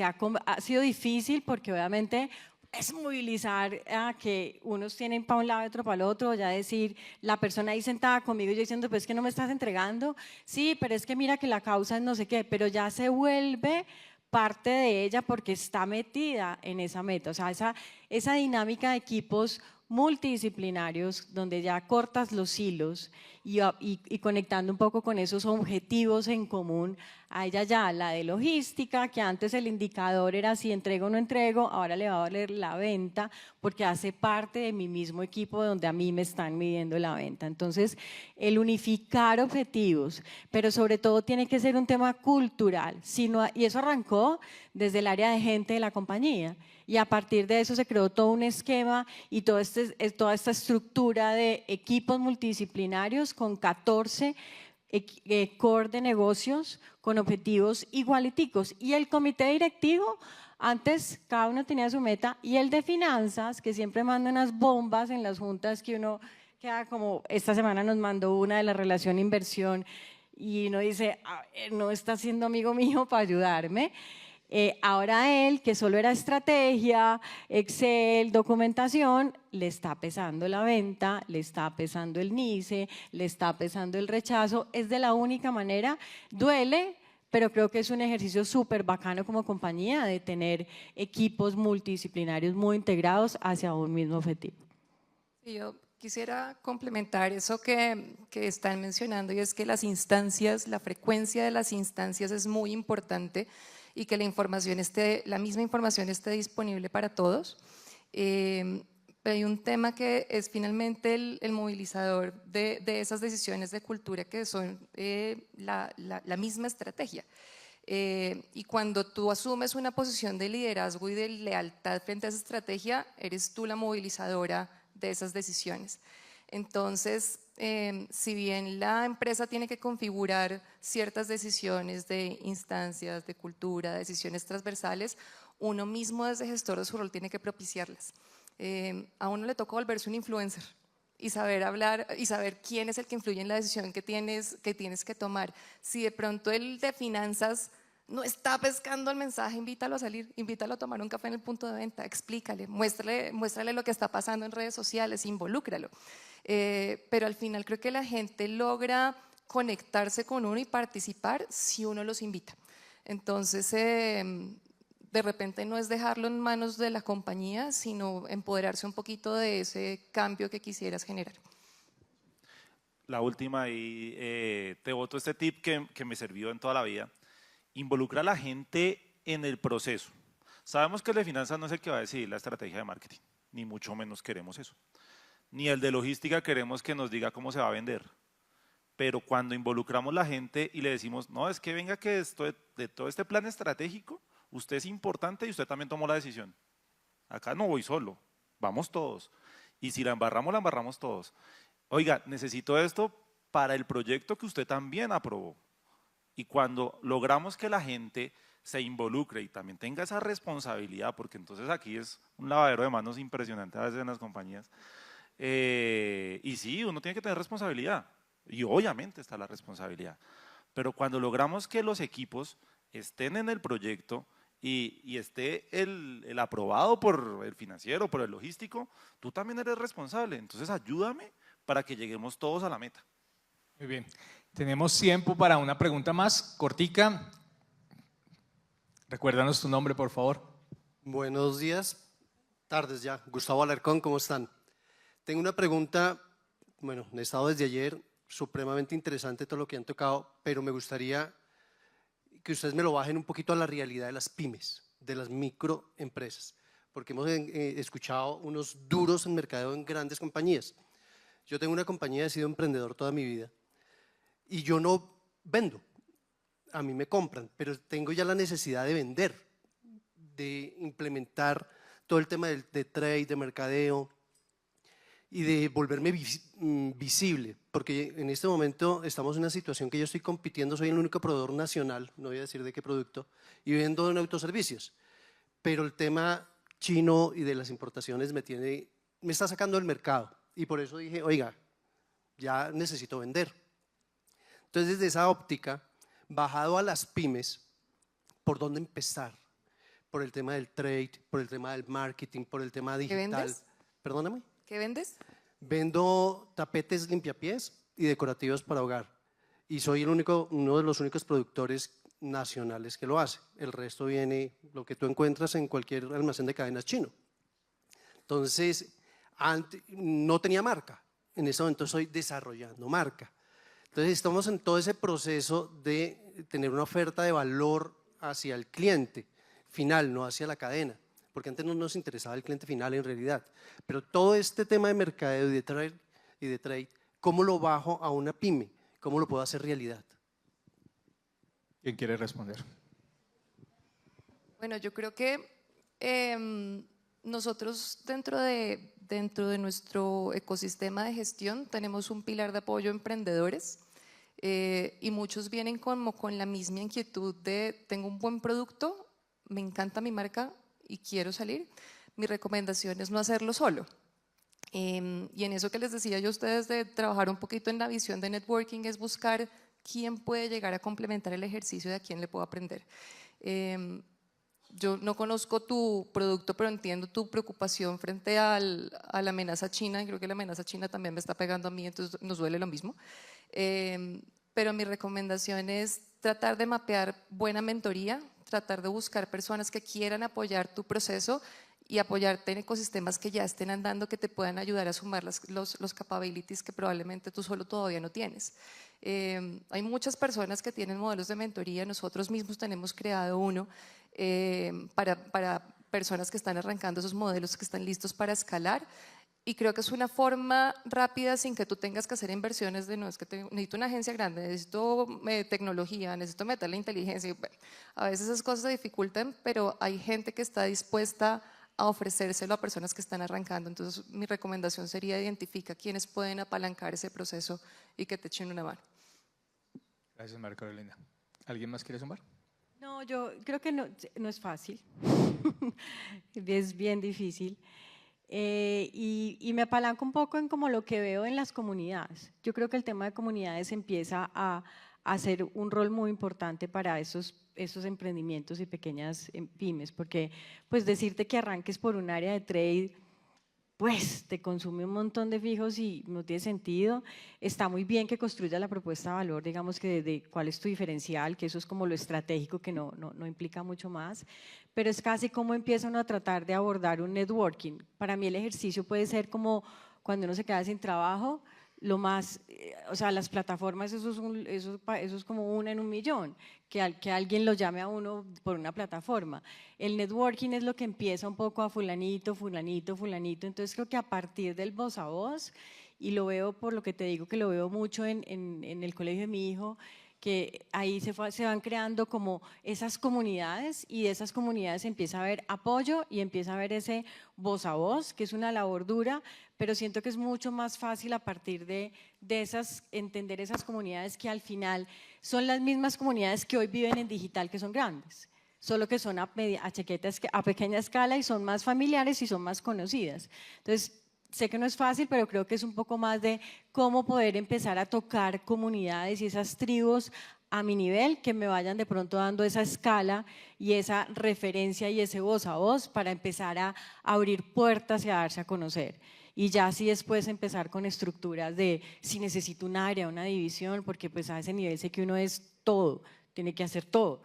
Speaker 2: ha sido difícil porque obviamente es movilizar a que unos tienen para un lado y otro para el otro, ya decir, la persona ahí sentada conmigo y yo diciendo, pues es que no me estás entregando, sí, pero es que mira que la causa es no sé qué, pero ya se vuelve parte de ella porque está metida en esa meta, o sea, esa dinámica de equipos multidisciplinarios donde ya cortas los hilos y conectando un poco con esos objetivos en común, a ella ya la de logística, que antes el indicador era si entrego o no entrego, ahora le va a valer la venta porque hace parte de mi mismo equipo donde a mí me están midiendo la venta. Entonces, el unificar objetivos, pero sobre todo tiene que ser un tema cultural, y eso arrancó desde el área de gente de la compañía. Y a partir de eso se creó todo un esquema y toda esta estructura de equipos multidisciplinarios con 14 core de negocios con objetivos igualiticos. Y el comité directivo, antes cada uno tenía su meta, y el de finanzas, que siempre manda unas bombas en las juntas que uno queda como, esta semana nos mandó una de la relación inversión y uno dice, a ver, no está siendo amigo mío para ayudarme. Ahora él, que solo era estrategia, Excel, documentación, le está pesando la venta, le está pesando el NICE, le está pesando el rechazo. Es de la única manera, duele, pero creo que es un ejercicio súper bacano como compañía de tener equipos multidisciplinarios muy integrados hacia un mismo objetivo.
Speaker 3: Y yo quisiera complementar eso que están mencionando, y es que las instancias, la frecuencia de las instancias es muy importante y que la misma información esté disponible para todos. Hay un tema que es finalmente el movilizador de esas decisiones de cultura que son la misma estrategia. Y cuando tú asumes una posición de liderazgo y de lealtad frente a esa estrategia, eres tú la movilizadora de esas decisiones. Entonces, si bien la empresa tiene que configurar ciertas decisiones de instancias, de cultura, decisiones transversales, uno mismo desde gestor de su rol tiene que propiciarlas. A uno le toca volverse un influencer y saber hablar y saber quién es el que influye en la decisión que tienes que tomar. Si de pronto el de finanzas no está pescando el mensaje, invítalo a salir, invítalo a tomar un café en el punto de venta, explícale, muéstrale lo que está pasando en redes sociales, involúcralo. Pero al final creo que la gente logra conectarse con uno y participar si uno los invita. Entonces, de repente no es dejarlo en manos de la compañía, sino empoderarse un poquito de ese cambio que quisieras generar.
Speaker 4: La última, y te boto este tip que me sirvió en toda la vida. Involucra a la gente en el proceso. Sabemos que el de finanzas no es el que va a decidir la estrategia de marketing, ni mucho menos queremos eso. Ni el de logística queremos que nos diga cómo se va a vender. Pero cuando involucramos a la gente y le decimos, no, es que venga que de todo este plan estratégico, usted es importante y usted también tomó la decisión. Acá no voy solo, vamos todos. Y si la embarramos todos. Oiga, necesito esto para el proyecto que usted también aprobó. Y cuando logramos que la gente se involucre y también tenga esa responsabilidad, porque entonces aquí es un lavadero de manos impresionante a veces en las compañías, y sí, uno tiene que tener responsabilidad, y obviamente está la responsabilidad, pero cuando logramos que los equipos estén en el proyecto y esté el aprobado por el financiero, por el logístico, tú también eres responsable, entonces ayúdame para que lleguemos todos a la meta.
Speaker 1: Muy bien. Tenemos tiempo para una pregunta más, cortica. Recuérdanos tu nombre, por favor.
Speaker 6: Buenos días. Tardes ya. Gustavo Alarcón, ¿cómo están? Tengo una pregunta, bueno, he estado desde ayer, supremamente interesante todo lo que han tocado, pero me gustaría que ustedes me lo bajen un poquito a la realidad de las pymes, de las microempresas, porque hemos escuchado unos duros en mercadeo en grandes compañías. Yo tengo una compañía, he sido emprendedor toda mi vida y yo no vendo, a mí me compran, pero tengo ya la necesidad de vender, de implementar todo el tema de trade, de mercadeo y de volverme visible, porque en este momento estamos en una situación que yo estoy compitiendo, soy el único proveedor nacional, no voy a decir de qué producto, y vendo en autoservicios, pero el tema chino y de las importaciones me está sacando del mercado y por eso dije, oiga, ya necesito vender. Entonces desde esa óptica, bajado a las pymes, ¿por dónde empezar? Por el tema del trade, por el tema del marketing, por el tema digital.
Speaker 3: ¿Qué vendes?
Speaker 6: Perdóname.
Speaker 3: ¿Qué vendes?
Speaker 6: Vendo tapetes limpiapiés y decorativos para hogar y soy uno de los únicos productores nacionales que lo hace. El resto viene, lo que tú encuentras en cualquier almacén de cadenas chino. Entonces, no tenía marca. En este momento estoy desarrollando marca. Entonces, estamos en todo ese proceso de tener una oferta de valor hacia el cliente final, no hacia la cadena, porque antes no nos interesaba el cliente final en realidad. Pero todo este tema de mercadeo y de trade, ¿cómo lo bajo a una pyme? ¿Cómo lo puedo hacer realidad?
Speaker 1: ¿Quién quiere responder?
Speaker 3: Bueno, yo creo que nosotros dentro de nuestro ecosistema de gestión tenemos un pilar de apoyo a emprendedores y muchos vienen como con la misma inquietud de tengo un buen producto, me encanta mi marca y quiero salir. Mi recomendación es no hacerlo solo. Y en eso que les decía yo a ustedes de trabajar un poquito en la visión de networking es buscar quién puede llegar a complementar el ejercicio de a quién le puedo aprender. Yo no conozco tu producto, pero entiendo tu preocupación frente a la amenaza china, y creo que la amenaza china también me está pegando a mí, entonces nos duele lo mismo. Pero mi recomendación es tratar de mapear buena mentoría, tratar de buscar personas que quieran apoyar tu proceso y apoyarte en ecosistemas que ya estén andando, que te puedan ayudar a sumar los capabilities que probablemente tú solo todavía no tienes. Hay muchas personas que tienen modelos de mentoría, nosotros mismos tenemos creado uno para personas que están arrancando esos modelos, que están listos para escalar. Y creo que es una forma rápida sin que tú tengas que hacer inversiones de no, es que necesito una agencia grande, necesito tecnología, necesito meter la inteligencia. Bueno, a veces esas cosas se dificultan, pero hay gente que está dispuesta a ofrecérselo a personas que están arrancando. Entonces mi recomendación sería identifica quiénes pueden apalancar ese proceso y que te echen una mano.
Speaker 1: Gracias, María Carolina. ¿Alguien más quiere sumar?
Speaker 2: No, yo creo que no es fácil, es bien difícil. Y me apalanco un poco en como lo que veo en las comunidades. Yo creo que el tema de comunidades empieza a hacer un rol muy importante para esos emprendimientos y pequeñas pymes, porque pues decirte que arranques por un área de trade, pues te consume un montón de fijos y no tiene sentido. Está muy bien que construyas la propuesta de valor, digamos que de cuál es tu diferencial, que eso es como lo estratégico que no implica mucho más, pero es casi como empieza uno a tratar de abordar un networking. Para mí el ejercicio puede ser como cuando uno se queda sin trabajo, lo más, o sea, las plataformas, eso es como una en un millón, que alguien lo llame a uno por una plataforma. El networking es lo que empieza un poco a fulanito, fulanito, fulanito, entonces creo que a partir del voz a voz, y lo veo por lo que te digo que lo veo mucho en el colegio de mi hijo, que ahí se van creando como esas comunidades y de esas comunidades empieza a haber apoyo y empieza a haber ese voz a voz, que es una labor dura, pero siento que es mucho más fácil a partir de entender esas comunidades que al final son las mismas comunidades que hoy viven en digital, que son grandes, solo que son a pequeña escala y son más familiares y son más conocidas. Entonces, sé que no es fácil, pero creo que es un poco más de cómo poder empezar a tocar comunidades y esas tribus a mi nivel que me vayan de pronto dando esa escala y esa referencia y ese voz a voz para empezar a abrir puertas y a darse a conocer. Y ya así después empezar con estructuras de si necesito un área, una división, porque pues a ese nivel sé que uno es todo, tiene que hacer todo.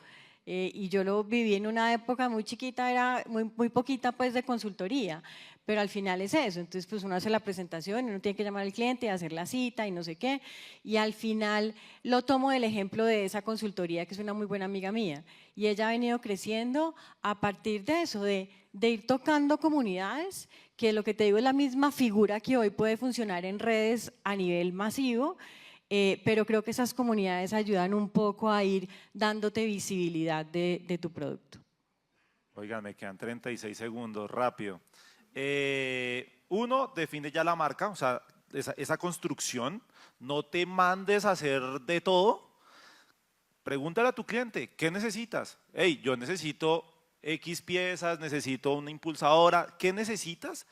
Speaker 2: Y yo lo viví en una época muy chiquita, era muy poquita pues de consultoría, pero al final es eso. Entonces pues uno hace la presentación, uno tiene que llamar al cliente, hacer la cita y no sé qué, y al final lo tomo del ejemplo de esa consultoría que es una muy buena amiga mía, y ella ha venido creciendo a partir de eso, de ir tocando comunidades, que lo que te digo es la misma figura que hoy puede funcionar en redes a nivel masivo, pero creo que esas comunidades ayudan un poco a ir dándote visibilidad de tu producto.
Speaker 4: Oigan, me quedan 36 segundos, rápido. Uno, define ya la marca, o sea, esa construcción. No te mandes a hacer de todo. Pregúntale a tu cliente, ¿qué necesitas? Hey, yo necesito X piezas, necesito una impulsadora. ¿Qué necesitas?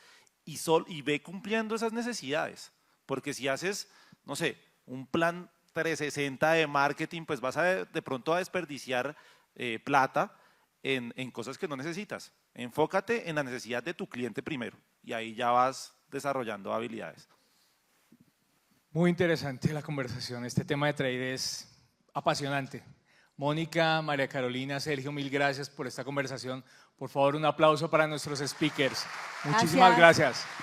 Speaker 4: Y ve cumpliendo esas necesidades. Porque si haces, no sé, un plan 360 de marketing, pues vas de pronto a desperdiciar plata en cosas que no necesitas. Enfócate en la necesidad de tu cliente primero y ahí ya vas desarrollando habilidades.
Speaker 1: Muy interesante la conversación. Este tema de trade es apasionante. Mónica, María Carolina, Sergio, mil gracias por esta conversación. Por favor, un aplauso para nuestros speakers. Muchísimas gracias.